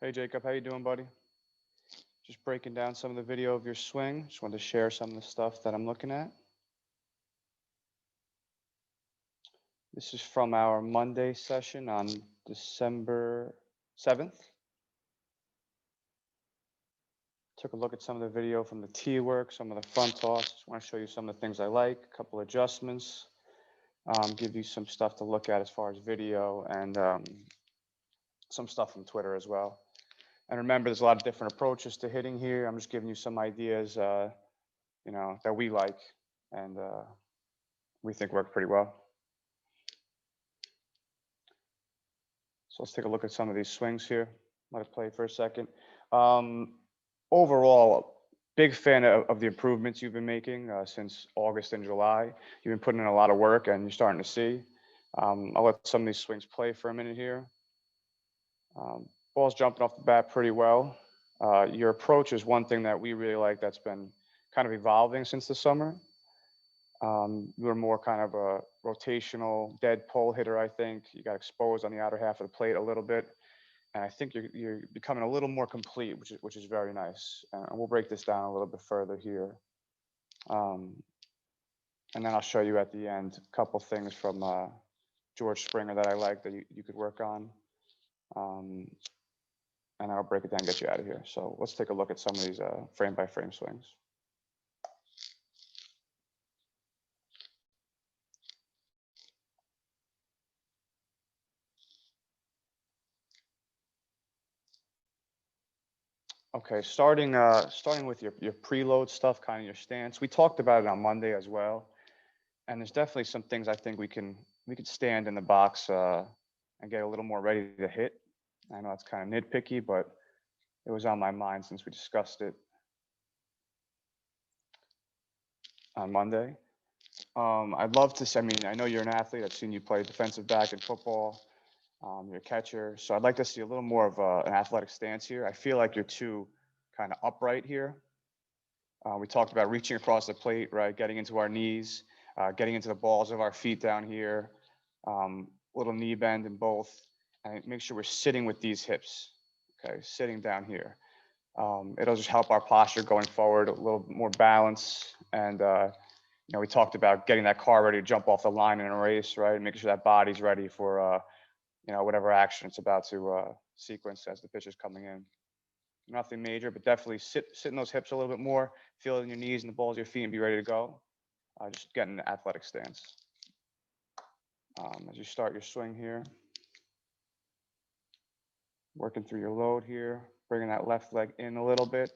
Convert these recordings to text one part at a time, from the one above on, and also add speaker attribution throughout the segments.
Speaker 1: Hey Jacob, how you doing, buddy? Just breaking down some of the video of your swing. Just wanted to share some of the stuff that I'm looking at. This is from our Monday session on December 7th. Took a look at some of the video from the tee work, some of the front toss. Just want to show you some of the things I like, a couple adjustments, give you some stuff to look at as far as video and some stuff from Twitter as well. And remember, there's a lot of different approaches to hitting here. I'm just giving you some ideas, that we like and we think work pretty well. So let's take a look at some of these swings here. Let it play for a second. Overall, big fan of the improvements you've been making since August and July. You've been putting in a lot of work and you're starting to see. I'll let some of these swings play for a minute here. Ball's jumping off the bat pretty well. Your approach is one thing that we really like that's been kind of evolving since the summer. You're more kind of a rotational dead pull hitter, I think. You got exposed on the outer half of the plate a little bit. And I think you're becoming a little more complete, which is very nice. And we'll break this down a little bit further here. And then I'll show you at the end a couple things from George Springer that I like that you could work on. And I'll break it down and get you out of here. So let's take a look at some of these frame by frame swings. Okay, starting with your preload stuff, kind of your stance. We talked about it on Monday as well, and there's definitely some things I think we could stand in the box and get a little more ready to hit. I know it's kind of nitpicky, but it was on my mind since we discussed it on Monday. I'd love to see, I mean, I know you're an athlete. I've seen you play defensive back in football. You're a catcher. So I'd like to see a little more of an athletic stance here. I feel like you're too kind of upright here. We talked about reaching across the plate, right? Getting into our knees, getting into the balls of our feet down here, little knee bend in both. And make sure we're sitting with these hips, okay? Sitting down here. It'll just help our posture going forward, a little more balance. And, we talked about getting that car ready to jump off the line in a race, right? Making sure that body's ready for, whatever action it's about to sequence as the pitch is coming in. Nothing major, but definitely sit in those hips a little bit more, feel it in your knees and the balls of your feet and be ready to go. Just get in the athletic stance. As you start your swing here, working through your load here, bringing that left leg in a little bit.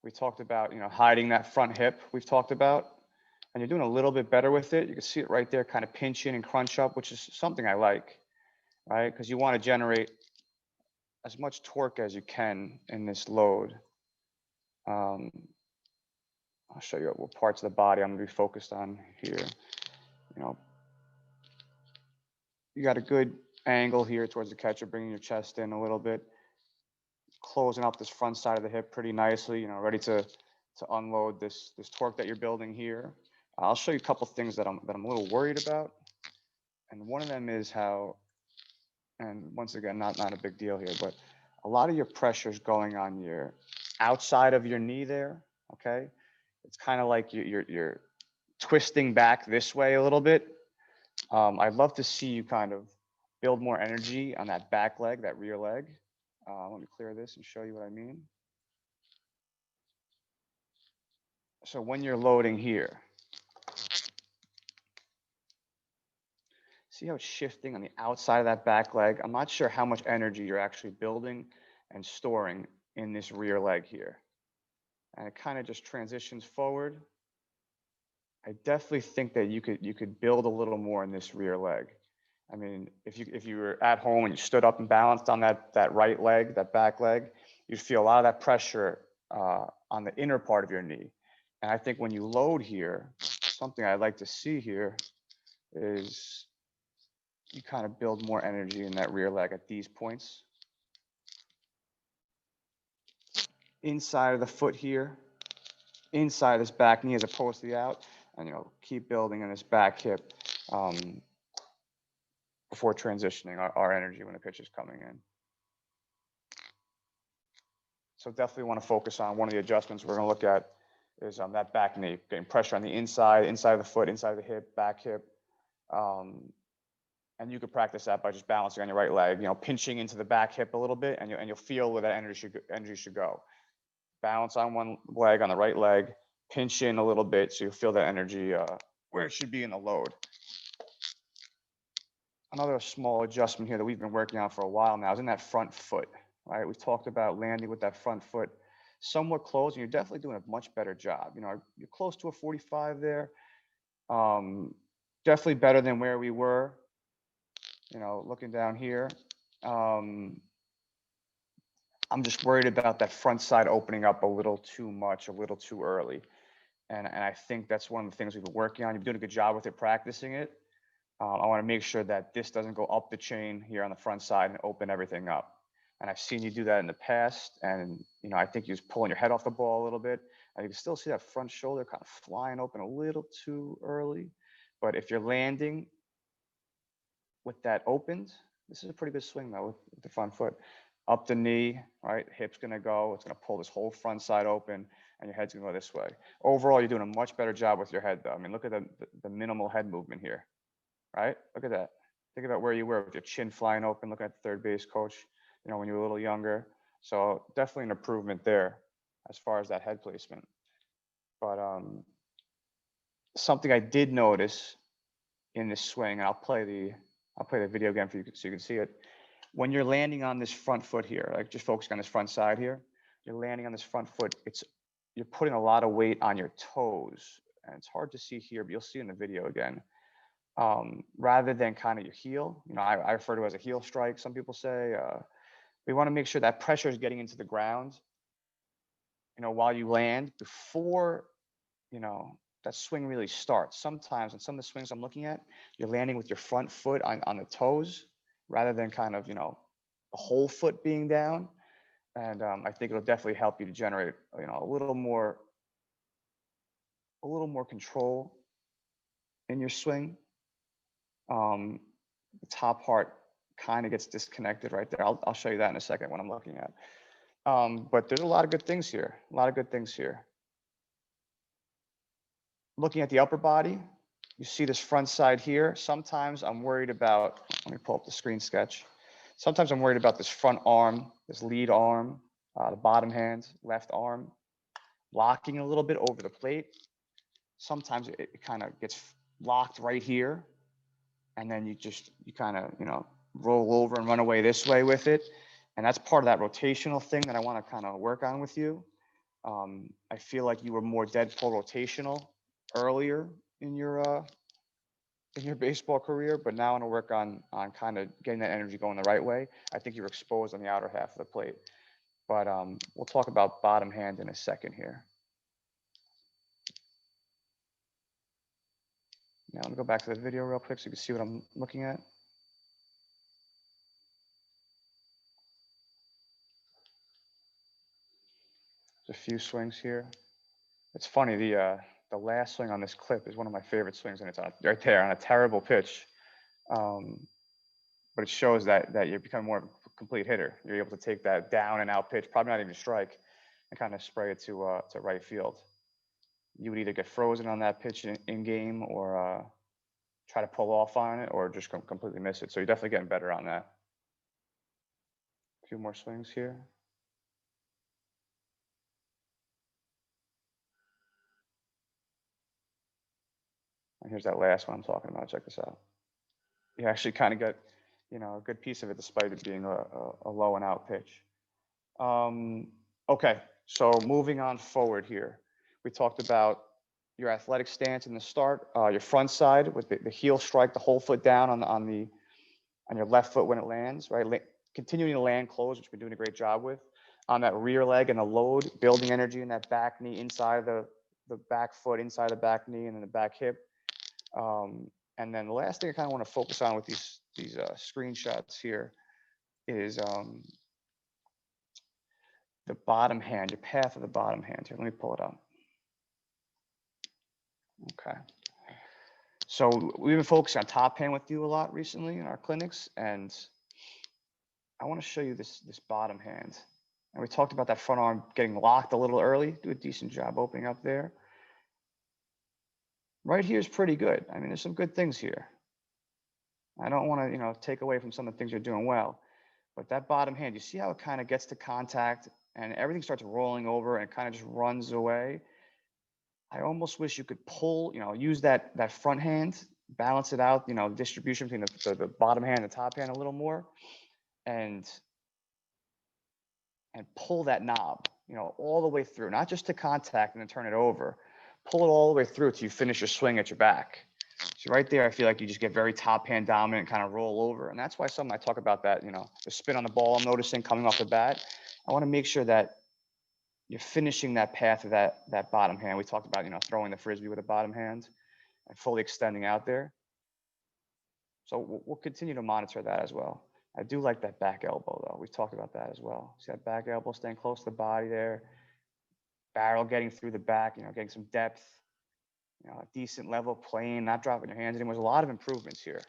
Speaker 1: We talked about, hiding that front hip we've talked about, and you're doing a little bit better with it. You can see it right there, kind of pinch in and crunch up, which is something I like. Right? Because you want to generate as much torque as you can in this load. I'll show you what parts of the body I'm going to be focused on here. You got a good angle here towards the catcher, bringing your chest in a little bit, closing up this front side of the hip pretty nicely, ready to unload this torque that you're building here. I'll show you a couple things that I'm a little worried about. And one of them is how, and once again, not a big deal here, but a lot of your pressure is going on your outside of your knee there, okay? It's kind of like you're twisting back this way a little bit. I'd love to see you kind of build more energy on that back leg, that rear leg. Let me clear this and show you what I mean. So when you're loading here, see how it's shifting on the outside of that back leg? I'm not sure how much energy you're actually building and storing in this rear leg here. And it kind of just transitions forward. I definitely think that you could build a little more in this rear leg. I mean, if you were at home and you stood up and balanced on that right leg, that back leg, you'd feel a lot of that pressure on the inner part of your knee. And I think when you load here, something I'd like to see here is you kind of build more energy in that rear leg at these points. Inside of the foot here, inside this back knee as opposed to the out, and keep building in this back hip before transitioning our energy when the pitch is coming in. So definitely want to focus on one of the adjustments we're going to look at is that back knee, getting pressure on the inside of the foot, inside of the hip, back hip. And you could practice that by just balancing on your right leg, pinching into the back hip a little bit, and you'll feel where that energy should go. Balance on one leg, on the right leg, pinch in a little bit so you feel that energy where it should be in the load. Another small adjustment here that we've been working on for a while now is in that front foot, right? We talked about landing with that front foot somewhat close, and you're definitely doing a much better job. You're close to a 45 there. Definitely better than where we were, looking down here. I'm just worried about that front side opening up a little too much, a little too early. And I think that's one of the things we've been working on. You're doing a good job with it, practicing it. I want to make sure that this doesn't go up the chain here on the front side and open everything up. And I've seen you do that in the past. And, I think you're pulling your head off the ball a little bit. And you can still see that front shoulder kind of flying open a little too early. But if you're landing with that opened, this is a pretty good swing though with the front foot. Up the knee, right? Hip's gonna go, it's gonna pull this whole front side open and your head's gonna go this way. Overall, you're doing a much better job with your head though. I mean, look at the minimal head movement here, right? Look at that. Think about where you were with your chin flying open, looking at the third base coach, when you were a little younger. So definitely an improvement there as far as that head placement. But something I did notice in this swing, and I'll play the video again for you so you can see it. When you're landing on this front foot here, like just focusing on this front side here, you're landing on this front foot. You're putting a lot of weight on your toes, and it's hard to see here, but you'll see in the video again. Rather than kind of your heel, I refer to it as a heel strike. Some people say we want to make sure that pressure is getting into the ground, while you land before, that swing really starts. Sometimes in some of the swings I'm looking at, you're landing with your front foot on the toes rather than kind of, the whole foot being down. And I think it'll definitely help you to generate, a little more control in your swing. The top part kind of gets disconnected right there. I'll show you that in a second when I'm looking at. But there's a lot of good things here. Looking at the upper body, you see this front side here. Sometimes I'm worried about, let me pull up the screen sketch. Sometimes I'm worried about this front arm, this lead arm, the bottom hand, left arm, locking a little bit over the plate. Sometimes it kind of gets locked right here. And then you kind of, roll over and run away this way with it. And that's part of that rotational thing that I want to kind of work on with you. I feel like you were more dead pull rotational earlier in your baseball career, but now I want to work on kind of getting that energy going the right way. I think you're exposed on the outer half of the plate. But we'll talk about bottom hand in a second here. Now I'm gonna go back to the video real quick so you can see what I'm looking at. There's a few swings here. It's funny, the last swing on this clip is one of my favorite swings, and it's right there on a terrible pitch. But it shows that you're becoming more of a complete hitter. You're able to take that down and out pitch, probably not even strike, and kind of spray it to right field. You would either get frozen on that pitch in game, or try to pull off on it, or just completely miss it. So you're definitely getting better on that. A few more swings here. And here's that last one I'm talking about. Check this out. You actually kind of got, a good piece of it despite it being a low and out pitch. Okay, so moving on forward here. We talked about your athletic stance in the start, your front side with the heel strike, the whole foot down on your left foot when it lands, right? Continuing to land close, which we've been doing a great job with. On that rear leg and the load, building energy in that back knee, inside the back foot, inside the back knee, and then the back hip. And then the last thing I kind of want to focus on with these screenshots here is the bottom hand, your path of the bottom hand here. Let me pull it up. Okay. So we've been focusing on top hand with you a lot recently in our clinics, and I want to show you this bottom hand. And we talked about that front arm getting locked a little early. Do a decent job opening up there. Right here is pretty good. I mean, there's some good things here. I don't want to, take away from some of the things you're doing well. But that bottom hand, you see how it kind of gets to contact and everything starts rolling over and kind of just runs away. I almost wish you could pull, use that front hand, balance it out, distribution between the bottom hand and the top hand a little more, and pull that knob, all the way through, not just to contact and then turn it over. Pull it all the way through till you finish your swing at your back. So right there, I feel like you just get very top hand dominant, kind of roll over. And that's why I talk about that, the spin on the ball I'm noticing coming off the bat. I want to make sure that you're finishing that path of that bottom hand. We talked about, throwing the Frisbee with a bottom hand and fully extending out there. So we'll continue to monitor that as well. I do like that back elbow though. We've talked about that as well. See that back elbow staying close to the body there. Barrel getting through the back, getting some depth, a decent level plane, not dropping your hands anymore. There's a lot of improvements here.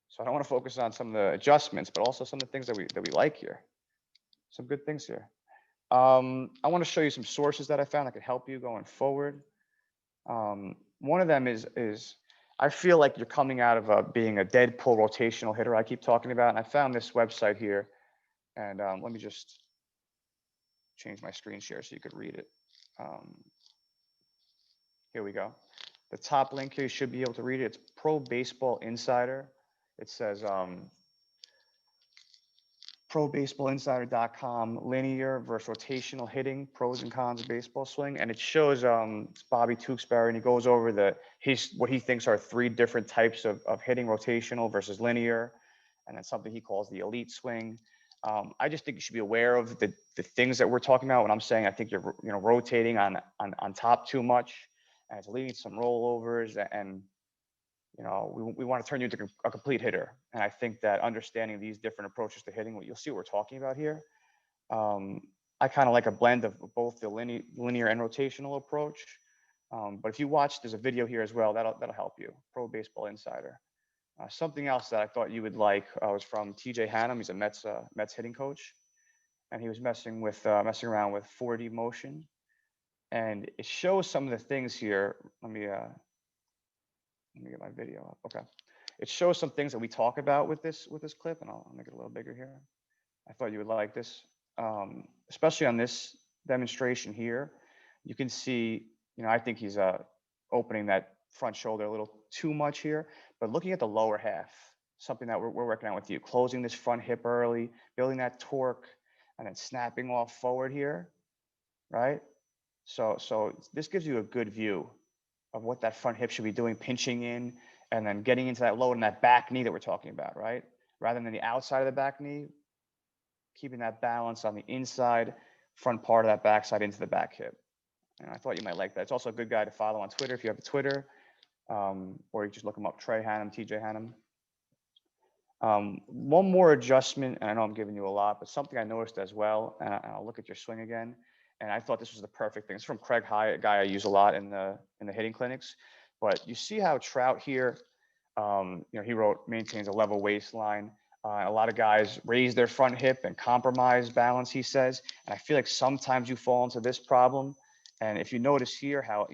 Speaker 1: So I don't want to focus on some of the adjustments, but also some of the things that we like here. Some good things here. I want to show you some sources that I found that could help you going forward. One of them is I feel like you're coming out of being a dead pull rotational hitter I keep talking about. And I found this website here. And let me just change my screen share so you could read it. Here we go. The top link here, you should be able to read it. It's Pro Baseball Insider. It says probaseballinsider.com, linear versus rotational hitting, pros and cons of baseball swing. And it shows Bobby Tewksbury, and he goes over what he thinks are 3 different types of hitting, rotational versus linear, and then something he calls the elite swing. I just think you should be aware of the things that we're talking about when I'm saying I think you're rotating on top too much, and it's leading to some rollovers, and we want to turn you into a complete hitter. And I think that understanding these different approaches to hitting, you'll see what we're talking about here. I kind of like a blend of both the linear and rotational approach. But if you watch, there's a video here as well that'll help you. Pro Baseball Insider. Something else that I thought you would like was from TJ Hannum. He's a Mets hitting coach, and he was messing around with 4D motion, and it shows some of the things here. Let me get my video up. Okay, it shows some things that we talk about with this clip, and I'll make it a little bigger here. I thought you would like this, especially on this demonstration here. You can see, I think he's opening that front shoulder a little too much here, but looking at the lower half, something that we're working on with you, closing this front hip early, building that torque, and then snapping off forward here, right? So this gives you a good view of what that front hip should be doing, pinching in, and then getting into that load and that back knee that we're talking about, right? Rather than the outside of the back knee, keeping that balance on the inside front part of that backside into the back hip. And I thought you might like that. It's also a good guy to follow on Twitter if you have a Twitter, or you just look him up, Trey Hannum, TJ Hannum. One more adjustment, and I know I'm giving you a lot, but something I noticed as well, and I'll look at your swing again, and I thought this was the perfect thing. It's from Craig Hyatt, a guy I use a lot in the hitting clinics. But you see how Trout here, he wrote maintains a level waistline. A lot of guys raise their front hip and compromise balance, he says. And I feel like sometimes you fall into this problem. And if you notice here how,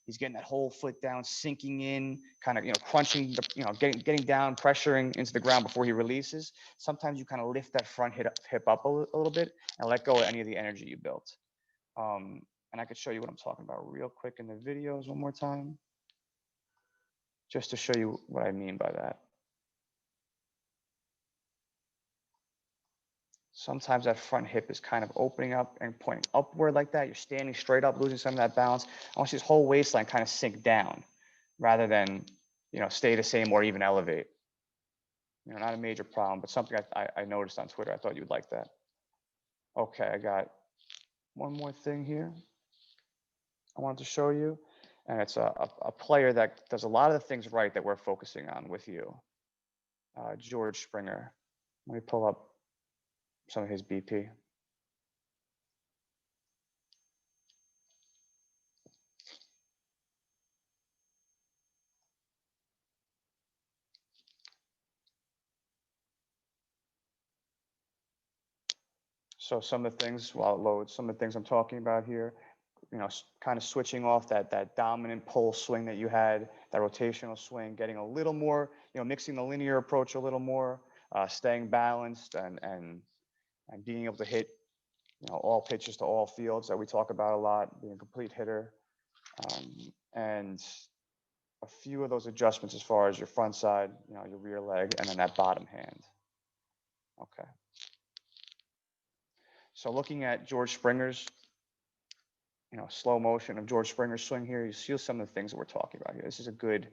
Speaker 1: he's getting that whole foot down, sinking in, kind of, crunching, getting down, pressuring into the ground before he releases. Sometimes you kind of lift that front hip up a little bit and let go of any of the energy you built. And I could show you what I'm talking about real quick in the videos one more time, just to show you what I mean by that. Sometimes that front hip is kind of opening up and pointing upward like that. You're standing straight up, losing some of that balance. I want to see this whole waistline kind of sink down rather than, stay the same or even elevate. Not a major problem, but something I noticed on Twitter. I thought you would like that. Okay, I got one more thing here I wanted to show you. And it's a player that does a lot of the things right that we're focusing on with you. George Springer. Let me pull up some of his BP. So some of the things, while it loads, some of the things I'm talking about here, kind of switching off that dominant pull swing that you had, that rotational swing, getting a little more, mixing the linear approach a little more, staying balanced and being able to hit, all pitches to all fields that we talk about a lot, being a complete hitter. And a few of those adjustments as far as your front side, your rear leg, and then that bottom hand. Okay. So looking at George Springer's, slow motion of George Springer's swing here, you see some of the things that we're talking about here. This is a good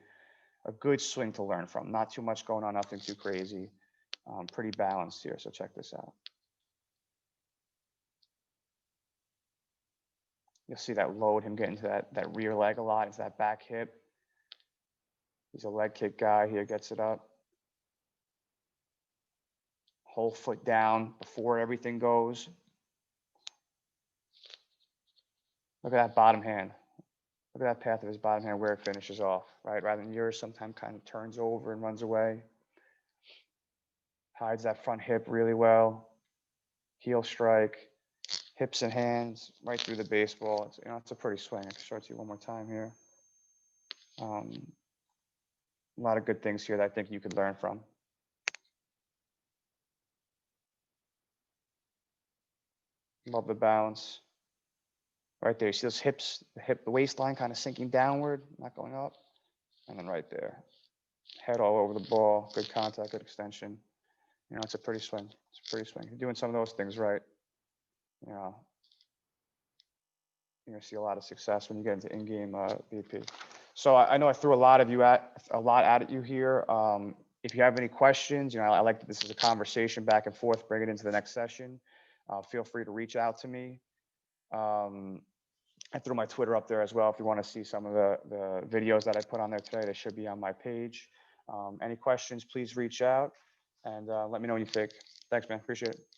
Speaker 1: swing to learn from. Not too much going on, nothing too crazy. Pretty balanced here. So check this out. You'll see that load, him getting to that rear leg a lot, into that back hip. He's a leg kick guy here, gets it up. Whole foot down before everything goes. Look at that bottom hand. Look at that path of his bottom hand, where it finishes off, right? Rather than yours, sometimes kind of turns over and runs away. Hides that front hip really well. Heel strike, hips and hands right through the baseball. It's a pretty swing. I can show it to you one more time here. A lot of good things here that I think you could learn from. Love the balance. Right there, you see those hips, the waistline kind of sinking downward, not going up. And then right there, head all over the ball, good contact, good extension. It's a pretty swing. It's a pretty swing. You're doing some of those things right. You're going to see a lot of success when you get into in-game BP. So I know I threw a lot at you here. If you have any questions, I like that this is a conversation back and forth. Bring it into the next session. Feel free to reach out to me. I threw my Twitter up there as well. If you want to see some of the videos that I put on there today, they should be on my page. Any questions, please reach out and let me know what you think. Thanks, man. Appreciate it.